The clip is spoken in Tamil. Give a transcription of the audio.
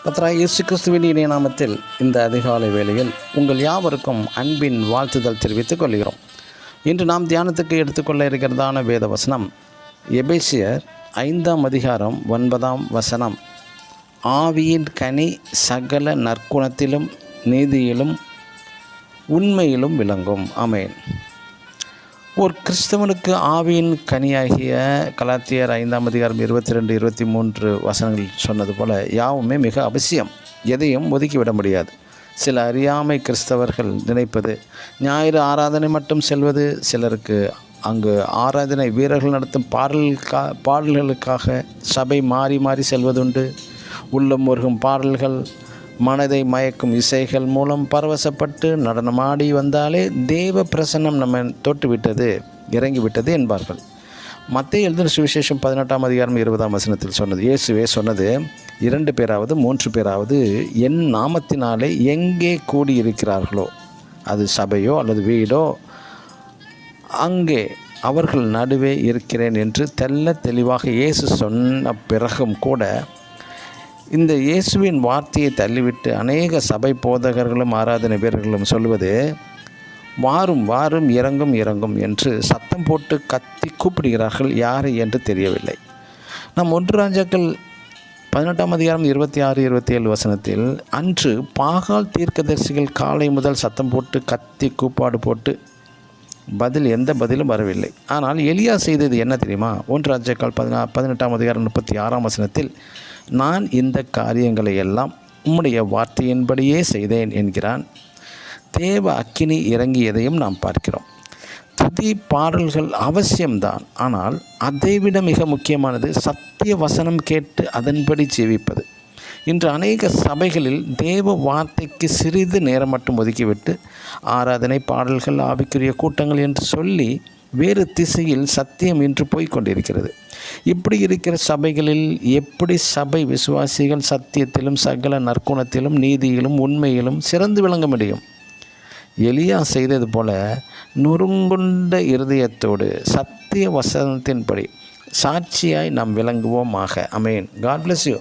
கர்த்தராகிய இயேசு கிறிஸ்துவின் இனிய நாமத்தில் இந்த அதிகாலை வேளையில் உங்கள் யாவருக்கும் அன்பின் வாழ்த்துதல் தெரிவித்துக் கொள்கிறோம். இன்று நாம் தியானத்துக்கு எடுத்துக்கொள்ள இருக்கிறதான வேத வசனம் எபேசியர் 5ஆம் அதிகாரம் 9ஆம் வசனம். ஆவியின் கனி சகல நற்குணத்திலும் நீதியிலும் உண்மையிலும் விளங்கும். ஆமென். ஒரு கிறிஸ்தவனுக்கு ஆவியின் கனியாகிய கலாத்தியர் 5ஆம் அதிகாரம் 22, 23 வசனங்கள் சொன்னது போல யாவுமே மிக அவசியம். எதையும் ஒதுக்கிவிட முடியாது. சில அறியாமை கிறிஸ்தவர்கள் நினைப்பது ஞாயிறு ஆராதனை மட்டும் செல்வது, சிலருக்கு அங்கு ஆராதனை வீரர்கள் நடத்தும் பாடல்களுக்காக சபை மாறி மாறி செல்வதுண்டு. உள்ளம் முருகும் பாடல்கள், மனதை மயக்கும் இசைகள் மூலம் பரவசப்பட்டு நடனமாடி வந்தாலே தேவ பிரசன்னம் நம்ம தொட்டுவிட்டது, இறங்கிவிட்டது என்பார்கள். மத்தேயு எழுதின சுவிசேஷம் 18ஆம் அதிகாரம் 20ஆம் வசனத்தில் சொன்னது, இயேசுவே சொன்னது, 2 பேராவது 3 பேராவது என் நாமத்தினாலே எங்கே கூடியிருக்கிறார்களோ, அது சபையோ அல்லது வீடோ, அங்கே அவர்கள் நடுவே இருக்கிறேன் என்று தெல்ல தெளிவாக இயேசு சொன்ன பிறகும் கூட இந்த இயேசுவின் வார்த்தையை தள்ளிவிட்டு அநேக சபை போதகர்களும் ஆராதனை வீரர்களும் சொல்வது வாரும் வாரும் இறங்கும் இறங்கும் என்று சத்தம் போட்டு கத்தி கூப்பிடுகிறார்கள். யாரை என்று தெரியவில்லை. நாம் 1 ராஜாக்கள் 18ஆம் அதிகாரம் 26, 27 வசனத்தில், அன்று பாகால் தீர்க்கதரிசிகள் காலை முதல் சத்தம் போட்டு கத்தி கூப்பாடு போட்டு எந்த பதிலும் வரவில்லை. ஆனால் எலியா செய்தது என்ன தெரியுமா? 1 ராஜாக்கள் 18ஆம் அதிகாரம் 36ஆம் வசனத்தில், நான் இந்த காரியங்களை எல்லாம் உம்முடைய வார்த்தையின்படியே செய்தேன் என்கிறான். தேவ அக்கினி இறங்கியதையும் நாம் பார்க்கிறோம். துதி பாடல்கள் அவசியம்தான். ஆனால் அதைவிட மிக முக்கியமானது சத்திய வசனம் கேட்டு அதன்படி ஜீவிப்பது. இன்று அநேக சபைகளில் தேவ வார்த்தைக்கு சிறிது நேரம் மட்டும் ஒதுக்கிவிட்டு ஆராதனை, பாடல்கள், ஆவிக்குரிய கூட்டங்கள் என்று சொல்லி வேறு திசையில் சத்தியம் இன்று போய்கொண்டிருக்கிறது. இப்படி இருக்கிற சபைகளில் எப்படி சபை விசுவாசிகள் சத்தியத்திலும் சகல நற்குணத்திலும் நீதியிலும் உண்மையிலும் சிறந்து விளங்க முடியும்? எலியா செய்தது போல நொறுங்குண்ட இருதயத்தோடு சத்திய வசனத்தின்படி சாட்சியாய் நாம் விளங்குவோமாக. ஆமென். God bless you.